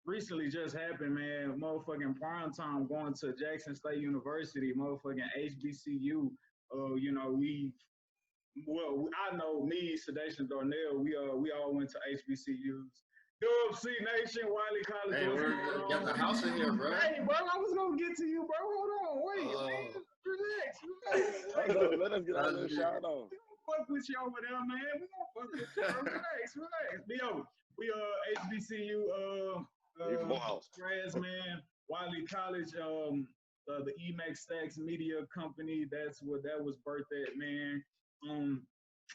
recently just happened, man. Motherfucking prime time going to Jackson State University, motherfucking HBCU. You know, I know me, Sedation Darnell, we all went to HBCUs. Dub C Nation, Wiley College. Hey, we got the house in here, bro. Hey, bro, I was gonna get to you, bro. Hold on, wait, man. Relax. Let us get our little shout out. We gonna fuck with you over there, man. We gonna fuck with you. Relax. Yo, we HBCU grads, man. Wiley College, the Emcstats Media Company. That was birthed at, man.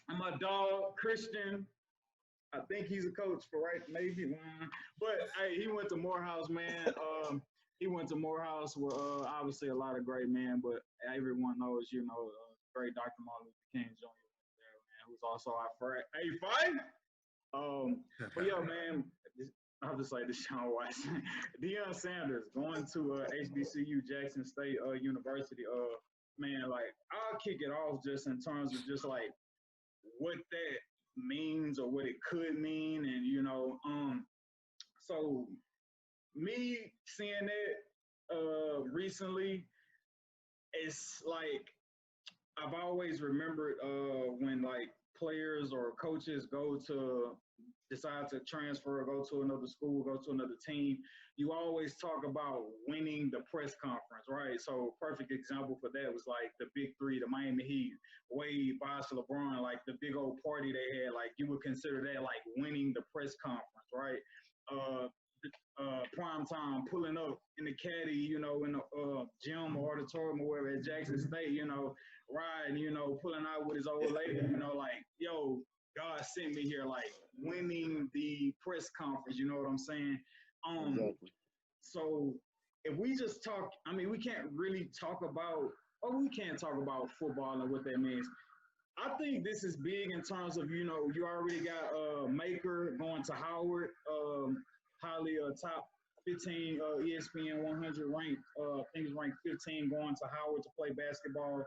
My dog Christian. I think he's a coach for maybe. But hey, he went to Morehouse, man. He went to Morehouse with obviously a lot of great men, but everyone knows, great Dr. Martin Luther King Jr. there, man, who's also our friend. Hey, fight! But yo, man, I'll just say this, Sean Watson. Deion Sanders going to HBCU Jackson State University. Man, like, I'll kick it off just in terms of just like what that means or what it could mean, and so me seeing it recently, it's like I've always remembered when like players or coaches decide to transfer, go to another school, go to another team, you always talk about winning the press conference, right? So perfect example for that was like the big three, the Miami Heat, Wade, Bosh, LeBron, like the big old party they had, like you would consider that like winning the press conference, right? Prime time, pulling up in the caddy, in the gym or auditorium or wherever at Jackson State, riding, pulling out with his old lady, like, yo, God sent me here, like winning the press conference, you know what I'm saying? Exactly. So if we just talk, I mean, we can't really talk about, we can't talk about football and what that means. I think this is big in terms of, you already got Maker going to Howard, highly top 15 ESPN 100 ranked, I think it's ranked 15 going to Howard to play basketball.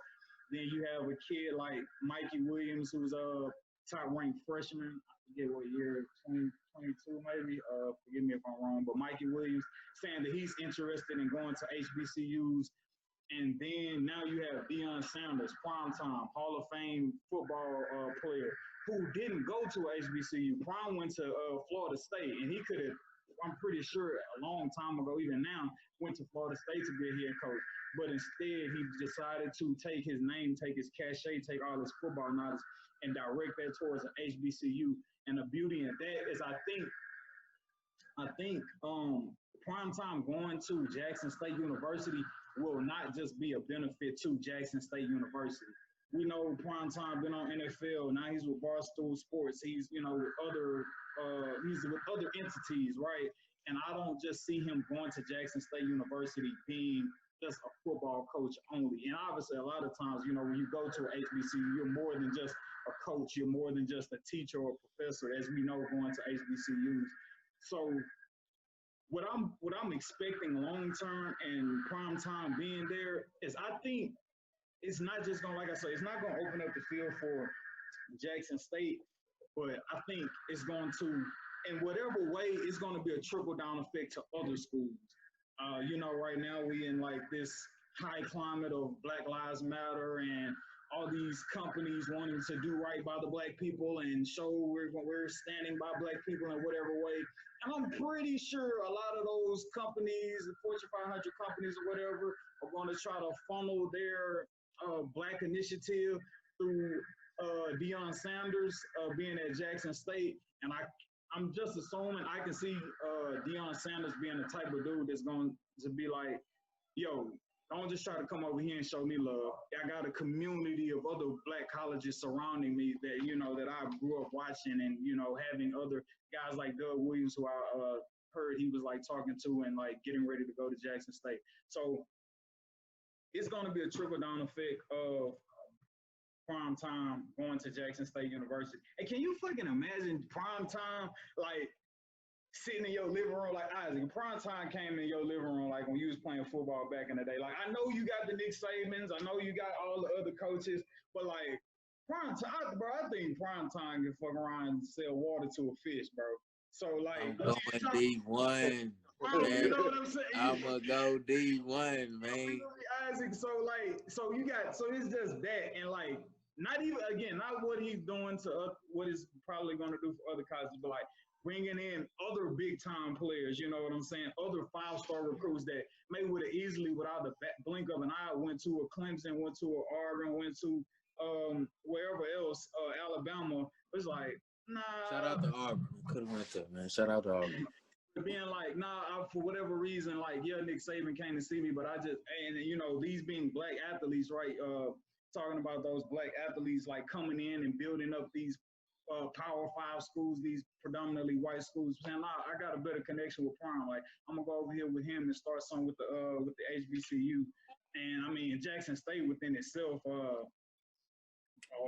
Then you have a kid like Mikey Williams, who's a top ranked freshman. I forget what year, 2022 maybe. Forgive me if I'm wrong, but Mikey Williams saying that he's interested in going to HBCUs. And then now you have Deion Sanders, primetime Hall of Fame football player, who didn't go to HBCU. Prime went to Florida State, and he could have, I'm pretty sure a long time ago, even now, went to Florida State to be a head coach. But instead, he decided to take his name, take his cachet, take all his football knowledge, and direct that towards an HBCU. And the beauty in that is, I think primetime going to Jackson State University will not just be a benefit to Jackson State University. We know primetime been on NFL. Now he's with Barstool Sports. He's with other entities, right? And I don't just see him going to Jackson State University being just a football coach only. And obviously, a lot of times, when you go to an HBCU, you're more than just a coach. You're more than just a teacher or a professor, as we know, going to HBCUs. So what I'm expecting long term and prime time being there is, I think it's not just gonna, like I said, it's not gonna open up the field for Jackson State, but I think it's going to, in whatever way, it's going to be a trickle down effect to other schools. Right now we in like this high climate of Black Lives Matter and all these companies wanting to do right by the Black people and show we're standing by Black people in whatever way. And I'm pretty sure a lot of those companies, the Fortune 500 companies or whatever, are going to try to funnel their Black initiative through Deion Sanders being at Jackson State. And I'm just assuming I can see Deion Sanders being the type of dude that's going to be like, yo, don't just try to come over here and show me love. I got a community of other Black colleges surrounding me that, that I grew up watching, and, having other guys like Doug Williams, who I heard he was like talking to and like getting ready to go to Jackson State. So it's going to be a trickle down effect of prime time going to Jackson State University. And can you fucking imagine prime time, like, sitting in your living room, like Isaac, prime time came in your living room, like when you was playing football back in the day. Like, I know you got the Nick Sabans, I know you got all the other coaches, but like prime time, bro, I think prime time can fuck around and sell water to a fish, bro. So like, I'm going D1. You know what I'm saying? I'ma go D1, man. Isaac, so it's just that, and like not even again, not what he's doing to what he's probably going to do for other colleges, but like bringing in other big time players. You know what I'm saying? Other 5-star recruits that maybe would have easily, without the blink of an eye, went to a Clemson, went to a Oregon, went to wherever else, Alabama. It's like, nah. Shout out to Auburn. Could have went to, man. Shout out to Auburn. Being like, nah, for whatever reason, like, yeah, Nick Saban came to see me, but I just, and you know, these being black athletes, right? Talking about those black athletes like coming in and building up these Power 5 schools, these predominantly white schools, saying, nah, I got a better connection with Prime. Like, I'm gonna go over here with him and start something with the HBCU. And I mean, Jackson State within itself,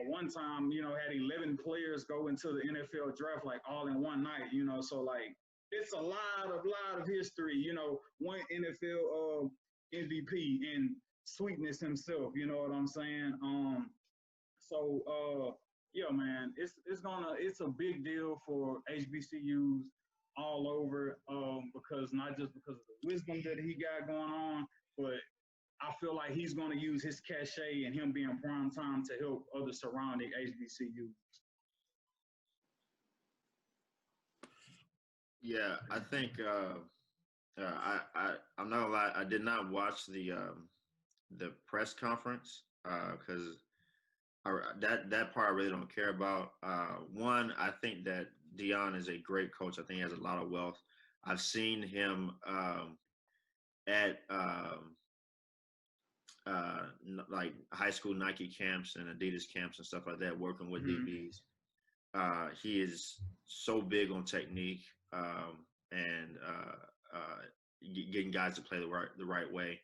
one time, you know, had 11 players go into the NFL draft like all in one night, you know, so like it's a lot of history, you know, one NFL MVP and Sweetness himself, you know what I'm saying? Yeah, man, it's a big deal for HBCUs all over, because not just because of the wisdom that he got going on, but I feel like he's going to use his cachet and him being prime time to help other surrounding HBCUs. Yeah, I think I'm not gonna lie. I did not watch the press conference because that part I really don't care about. One, I think that Deion is a great coach. I think he has a lot of wealth. I've seen him at like high school Nike camps and Adidas camps and stuff like that, working with DBs. He is so big on technique and getting guys to play the right way.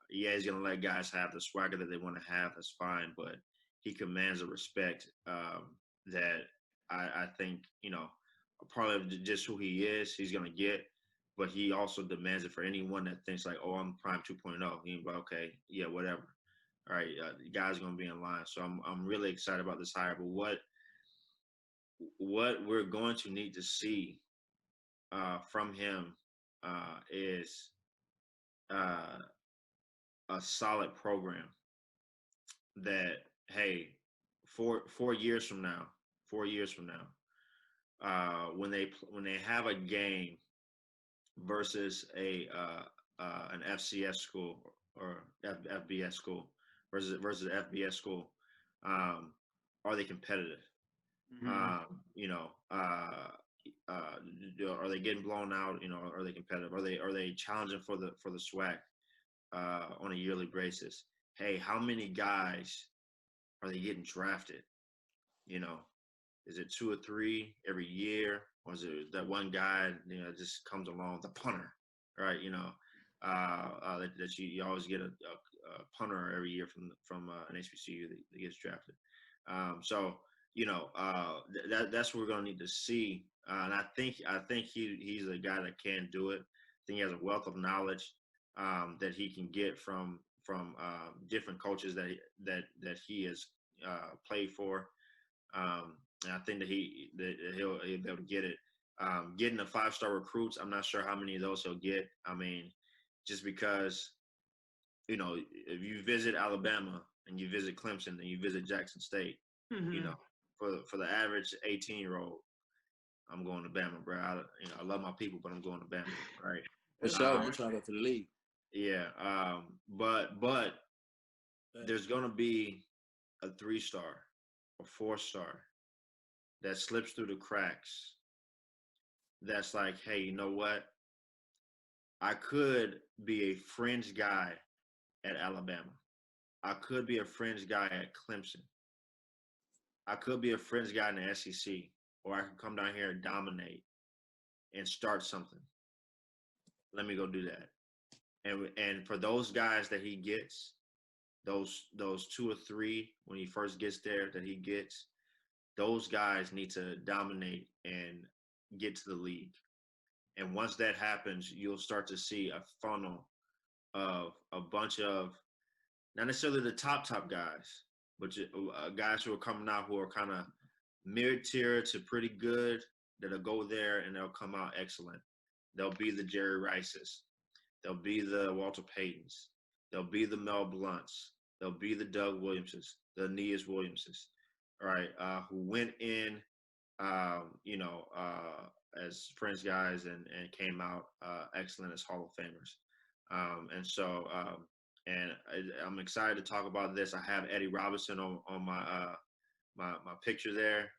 Yeah, he's gonna let guys have the swagger that they want to have. That's fine, but he commands a respect that I think, you know, a part of just who he is, he's gonna get. But he also demands it for anyone that thinks like, oh, I'm Prime 2.0. He's like, okay, yeah, whatever. All right, the guy's gonna be in line. So I'm really excited about this hire. But what we're going to need to see from him is a solid program that, hey, 4 years from now, when they have a game versus an FCS school or FBS school versus FBS school, are they competitive? You know, are they getting blown out? You know, are they competitive? Are they challenging for the SWAC on a yearly basis? Hey, how many guys are they getting drafted? You know, is it 2 or 3 every year, or is it that one guy, you know, just comes along, the punter, right? You know, that you always get a punter every year from an HBCU that gets drafted. So, you know, that's what we're gonna need to see. And I think he's a guy that can do it. I think he has a wealth of knowledge that he can get from different coaches that he has played for. And I think that he'll be able to get it. Getting the 5-star recruits, I'm not sure how many of those he'll get. I mean, just because, you know, if you visit Alabama and you visit Clemson and you visit Jackson State, you know, for the average 18-year-old, I'm going to Bama, bro. I love my people, but I'm going to Bama, right? For sure, I'm trying to go to the league. Yeah, but there's gonna be a 3-star or 4-star that slips through the cracks. That's like, hey, you know what? I could be a fringe guy at Alabama. I could be a fringe guy at Clemson. I could be a fringe guy in the SEC, or I could come down here and dominate and start something. Let me go do that. And for those guys that he gets, those 2 or 3 when he first gets there that he gets, those guys need to dominate and get to the league. And once that happens, you'll start to see a funnel of a bunch of, not necessarily the top guys, but guys who are coming out who are kind of mid-tier to pretty good, that'll go there and they'll come out excellent. They'll be the Jerry Rices. They'll be the Walter Paytons. They'll be the Mel Blunts. They'll be the Doug Williamses, the Aeneas Williamses, all right, who went in, as Prince guys and came out excellent as Hall of Famers. I'm excited to talk about this. I have Eddie Robinson on my my picture there.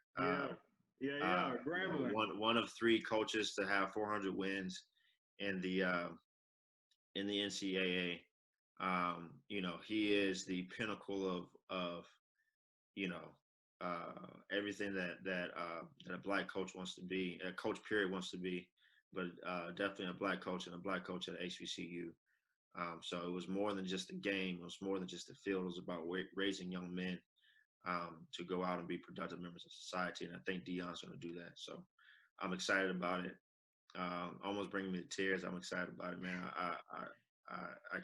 Grambling. One of 3 coaches to have 400 wins in the NCAA. He is the pinnacle of everything that a black coach wants to be, a coach period wants to be, but definitely a black coach and a black coach at HBCU. So it was more than just a game. It was more than just a field. It was about raising young men to go out and be productive members of society. And I think Deion's going to do that. So I'm excited about it. Almost bringing me to tears. I'm excited about it, man. I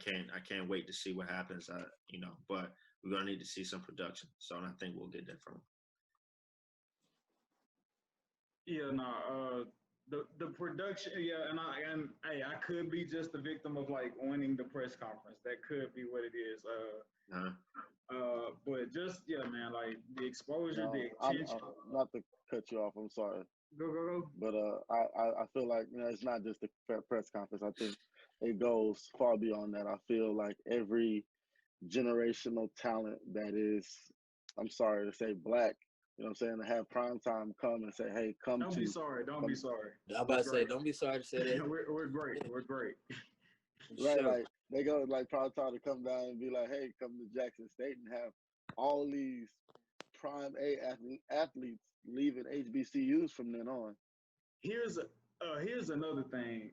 can't wait to see what happens. But we're going to need to see some production. So and I think we'll get that from him. Yeah, the production, and I could be just the victim of like winning the press conference. That could be what it is. But just man, like the exposure, the attention. Not to cut you off, I'm sorry. Go. But I feel like it's not just the press conference. I think it goes far beyond that. I feel like every generational talent that is, I'm sorry to say, black. You know what I'm saying? To have prime time come and say, hey, come Don't be sorry. Don't be sorry. I'm about to say, don't be sorry to say that. We're great. We're great. Right, Sure. like they go like prime time to come down and be like, hey, come to Jackson State and have all these prime A athletes leaving HBCUs from then on. Here's another thing.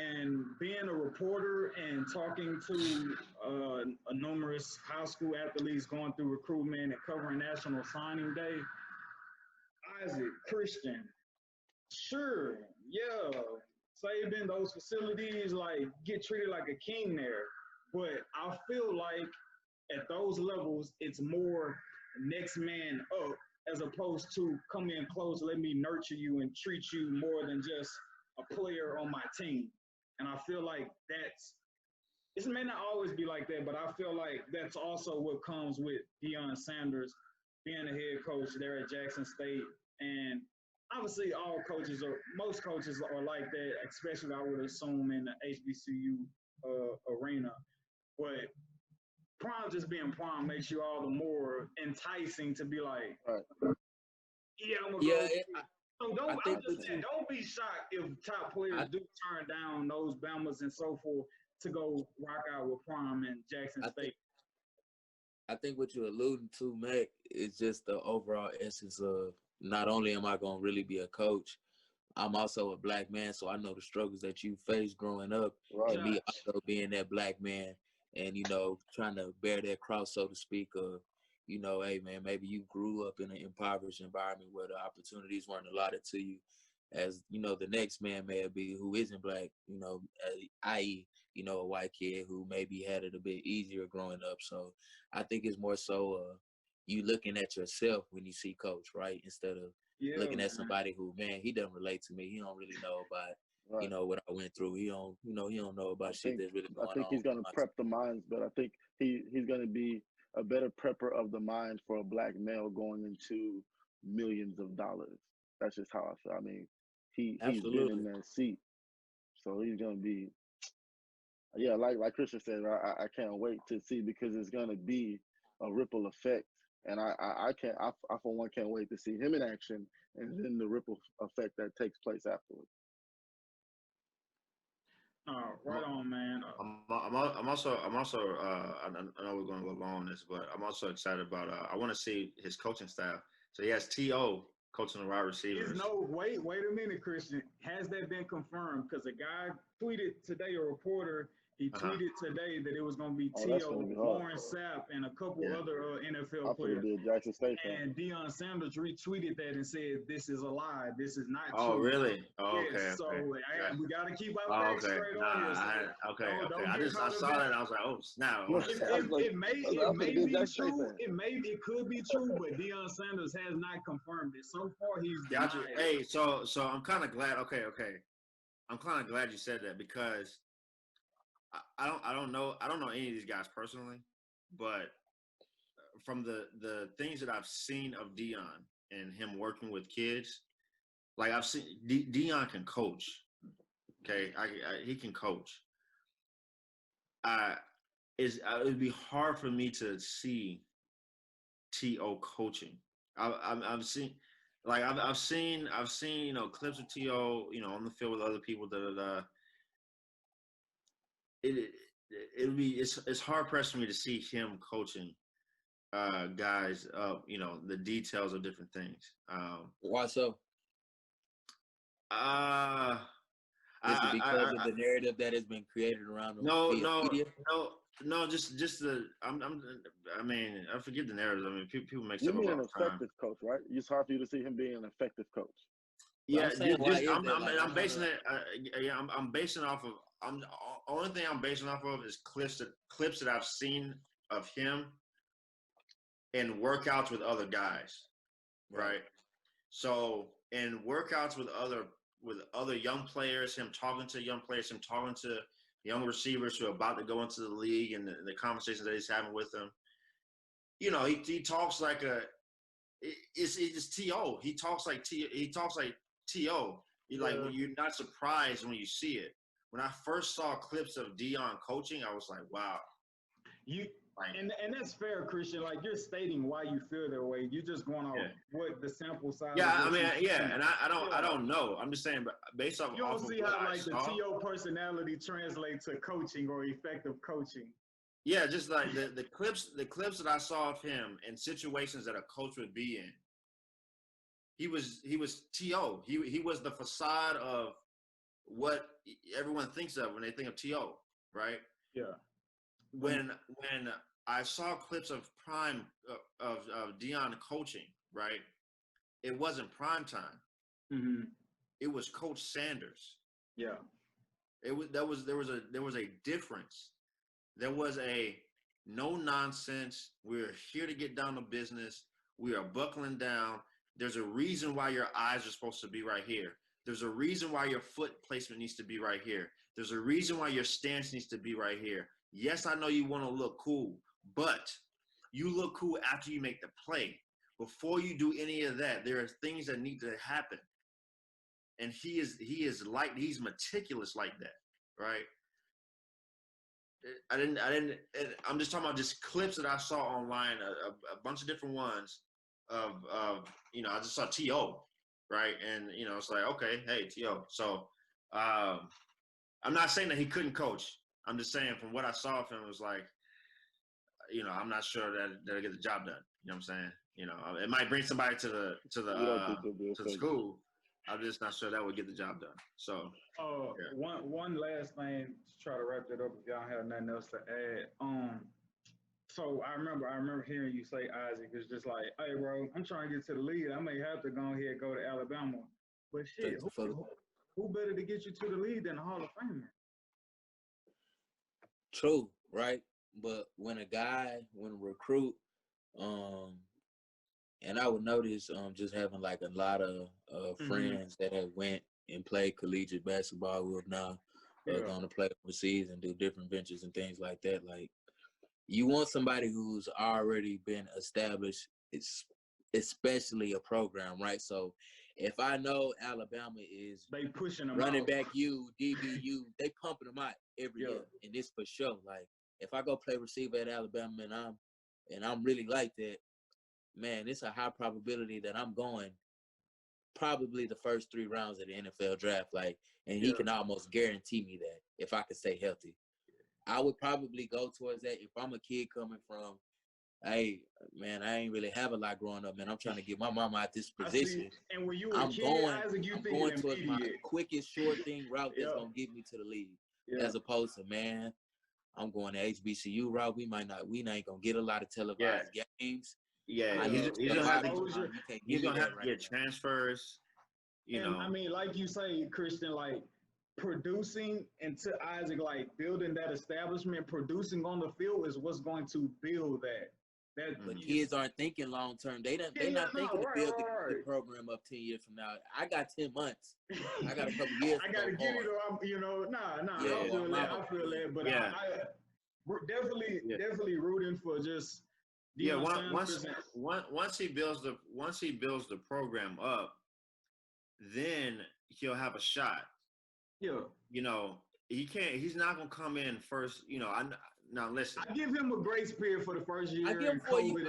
And being a reporter and talking to a numerous high school athletes going through recruitment and covering National Signing Day, Isaac, Christian, sure, yeah, Saban, those facilities, like, get treated like a king there. But I feel like at those levels, it's more next man up as opposed to come in close, let me nurture you and treat you more than just a player on my team. And I feel like this may not always be like that, but I feel like that's also what comes with Deion Sanders being a head coach there at Jackson State. And obviously most coaches are like that, especially I would assume in the HBCU arena. But prime just being prime makes you all the more enticing to be like, right. I'm going to go. So don't be shocked if top players do turn down those Bamas and so forth to go rock out with Prime and Jackson State. I think what you're alluding to, Mac, is just the overall essence of not only am I going to really be a coach, I'm also a black man, so I know the struggles that you faced growing up, right. And me also being that black man and, trying to bear that cross, so to speak, of, hey, man, maybe you grew up in an impoverished environment where the opportunities weren't allotted to you as, the next man may be who isn't black, i.e., a white kid who maybe had it a bit easier growing up. So I think it's more so you looking at yourself when you see coach, right? Instead of looking at somebody who, man, he doesn't relate to me. He don't really know about, right. What I went through. He don't know about shit that's really going on. I think he's going to prep the minds, but I think he's going to be a better prepper of the mind for a black male going into millions of dollars. That's just how I feel. I mean, he's been in that seat. So he's going to be, like Christian said, I can't wait to see because it's going to be a ripple effect. And I for one can't wait to see him in action and then the ripple effect that takes place afterwards. Right on, man. I'm also I know we're going to go long on this, but I'm also excited about I want to see his coaching staff. So he has T.O. coaching the wide receivers. Wait a minute, Christian. Has that been confirmed? Because a guy tweeted today, a reporter, He tweeted today that it was going to be Oh, that's T.O., gonna be hard. Warren Sapp, and a couple other NFL I'm players. finna be a Jackson State fan. And Deion Sanders retweeted that and said, "This is a lie. This is not true." Oh, really? Oh, yes, okay. so Okay. we got to keep our facts straight on here. So okay. don't I get saw caught that up and I was like, oh snap. It may be true. It could be true, but Deion Sanders has not confirmed it. So far, he's Got you. denied. Hey, so I'm kind of glad. Okay. I'm kind of glad you said that because I don't know any of these guys personally, but from the things that I've seen of Deion and him working with kids, like I've seen Deion can coach. Okay, he can coach. It'd be hard for me to see T.O. coaching. I've seen clips of T.O. On the field with other people. It's hard pressed for me to see him coaching guys. The details of different things. Why so? Is it because of the narrative that has been created around the media? No, just the. I forget the narrative. I mean, people make stuff You mean up all an the time. effective coach, right? It's hard for you to see him being an effective coach. Yeah, I'm basing it. I'm basing off of. Only thing I'm basing off of is clips that I've seen of him in workouts with other guys, right? So in workouts with other young players, him talking to young players, him talking to young receivers who are about to go into the league, and the conversations that he's having with them. He talks like it's T.O. He talks like T.O. You're not surprised when you see it. When I first saw clips of Deion coaching, I was like, wow. And that's fair, Christian. Like, you're stating why you feel that way. You're just going off what the sample size. Yeah, and I don't know. I'm just saying, but based off. You don't see how the T.O. personality translates to coaching or effective coaching. Yeah, just like the clips that I saw of him in situations that a coach would be in. He was T.O. He was the facade of what everyone thinks of when they think of T.O., right? Yeah. When I saw clips of Deion coaching, right? It wasn't prime time. Mm-hmm. It was Coach Sanders. Yeah. There was a difference. There was a no nonsense. We're here to get down to business. We are buckling down. There's a reason why your eyes are supposed to be right here. There's a reason why your foot placement needs to be right here. There's a reason why your stance needs to be right here. Yes, I know you want to look cool, but you look cool after you make the play. Before you do any of that, there are things that need to happen. And he's meticulous like that, right? I'm just talking about just clips that I saw online, a bunch of different ones of I just saw T.O., right? And, it's like, okay, hey, T.O. So I'm not saying that he couldn't coach. I'm just saying from what I saw of him, it was like, I'm not sure that'll get the job done. You know what I'm saying? It might bring somebody to the school. I'm just not sure that would get the job done. So one last thing to try to wrap it up if y'all have nothing else to add. So I remember hearing you say, Isaac, it's just like, hey bro, I'm trying to get to the league. I may have to go ahead and go to Alabama. But shit, who better to get you to the league than the Hall of Famer? True, right? But when a recruit, and I would notice just having like a lot of friends that have went and played collegiate basketball who have now going to play overseas and do different ventures and things like that. Like, you want somebody who's already been established, especially a program, right? So if I know Alabama is they pushing them running out. back DBU, they pumping them out every year, and it's for sure. Like, if I go play receiver at Alabama and I'm really like that, man, it's a high probability that I'm going probably the first 3 rounds of the NFL draft. Like, and he can almost guarantee me that if I could stay healthy. I would probably go towards that if I'm a kid coming from, hey, man, I ain't really have a lot growing up, man. I'm trying to get my mama out this position. And when you were a kid, Isaac, I'm going towards my quickest short thing route that's going to get me to the league. As opposed to, man, I'm going to HBCU route. We ain't gonna get a lot of televised games. Yeah, he's gonna have to get transfers. I mean, like you say, Christian, like producing, and to Isaac, like building that establishment, producing on the field is what's going to build that. But kids aren't thinking long term. They're not thinking to build the program up 10 years from now. I got 10 months. I got a couple years. I gotta get it, or I feel that. But we're definitely rooting for just once he builds the program up, then he'll have a shot. Yeah. He's not gonna come in first. Now listen. I give him a grace period for the first year. I give him 4 years.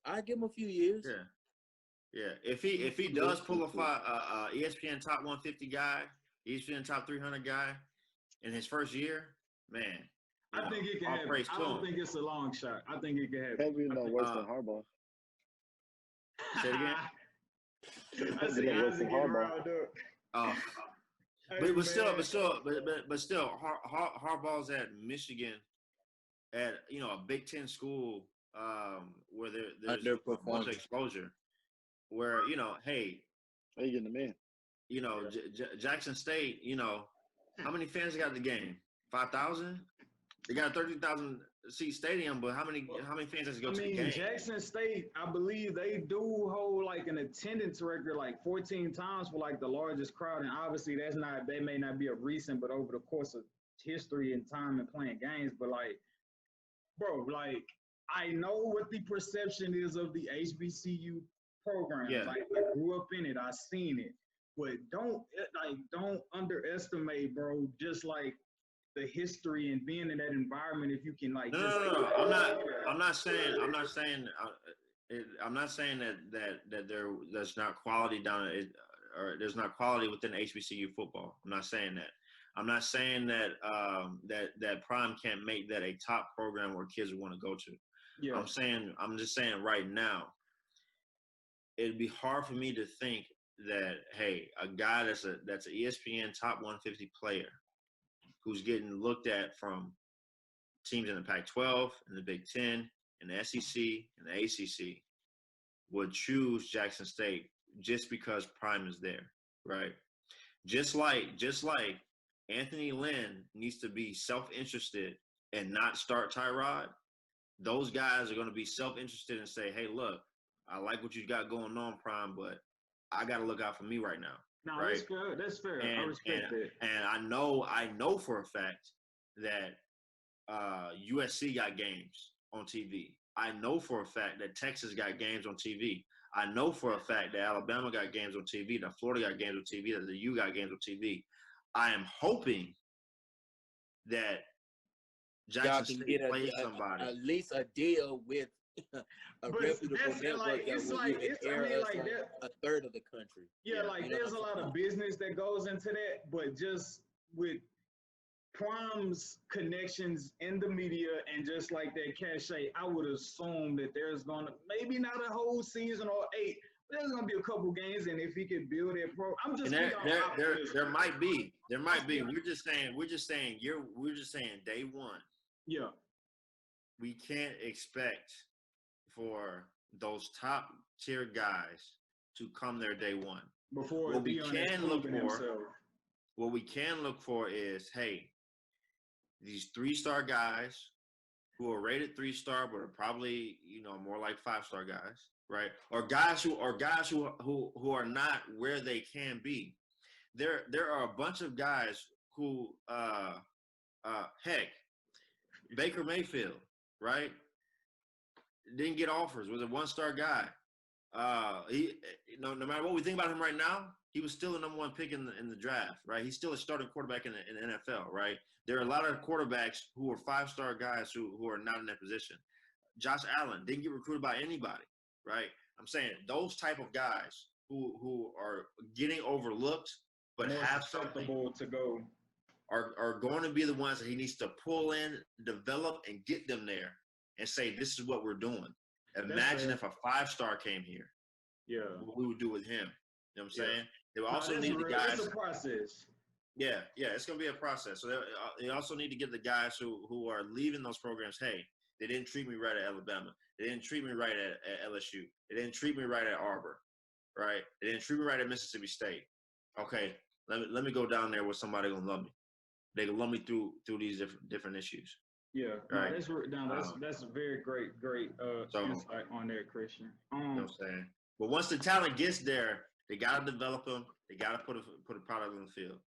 I give him a few years. Yeah. If he does pull a ESPN top 150 guy, ESPN top 300 guy in his first year, man. I think it can happen. I don't think it's a long shot. I think it can happen. Heavy no worse than Harbaugh. Say it again. I see Isaac getting riled up. But still, Harbaugh's at Michigan, at a Big Ten school, where there's a bunch of exposure. Where hey, how you getting them in? Jackson State. How many fans got at the game? 5,000. They got a 30,000 seat stadium, but how many fans has to go to the game? Jackson State, I believe they do hold like an attendance record like 14 times for like the largest crowd, and obviously they may not be a recent, but over the course of history and time and playing games. But like, bro, like I know what the perception is of the HBCU program. Yeah. Like I grew up in it, I seen it, but don't underestimate, bro. Just like the history and being in that environment, if you can like. No. I'm not saying that there's not quality down it, or there's not quality within HBCU football. I'm not saying that. I'm not saying that that Prime can't make that a top program where kids want to go to. Yeah. I'm just saying right now, it'd be hard for me to think that, hey, a guy that's an ESPN top 150 player who's getting looked at from teams in the Pac-12, in the Big Ten, in the SEC, and the ACC would choose Jackson State just because Prime is there, right? Just like Anthony Lynn needs to be self-interested and not start Tyrod, those guys are going to be self-interested and say, hey, look, I like what you got going on, Prime, but I got to look out for me right now. No, right? that's good. That's fair. I respect that. And I know for a fact that USC got games on TV. I know for a fact that Texas got games on TV. I know for a fact that Alabama got games on TV, that Florida got games on TV, that the U got games on TV. I am hoping that Jackson State plays somebody. At least a deal with a reputable network that will air a third of the country. Yeah, like there's a lot of business that goes into that, but just with Prime's connections in the media and just like that cachet, I would assume that there's gonna maybe not a whole season or 8. There's gonna be a couple games, and if he can build that pro, I'm just there might be. We're just saying day one. Yeah. We can't expect for those top tier guys to come there day one. Before what we can look for is, hey, these 3-star guys who are rated 3-star but are probably more like 5-star guys, right? Or guys who are not where they can be. There are a bunch of guys who heck, Baker Mayfield, right? Didn't get offers, was a 1-star guy. He no matter what we think about him right now, he was still the number 1 pick in the draft, right? He's still a starting quarterback in the NFL, right? There are a lot of quarterbacks who are 5-star guys who are not in that position. Josh Allen didn't get recruited by anybody, right? I'm saying those type of guys who are getting overlooked but more have susceptible something to go are going to be the ones that he needs to pull in, develop, and get them there and say, this is what we're doing. Imagine if a 5-star came here. Yeah. What we would do with him. You know what I'm saying? They would also need the guys. It's a process. Yeah, it's gonna be a process. So they also need to get the guys who are leaving those programs. Hey, they didn't treat me right at Alabama. They didn't treat me right at LSU. They didn't treat me right at Auburn. Right? They didn't treat me right at Mississippi State. Okay, let me go down there where somebody gonna love me. They can love me through these different issues. Yeah, right? That's a very great insight on that, Christian. You know what I'm saying? But once the talent gets there, they gotta develop them. They gotta put a product on the field.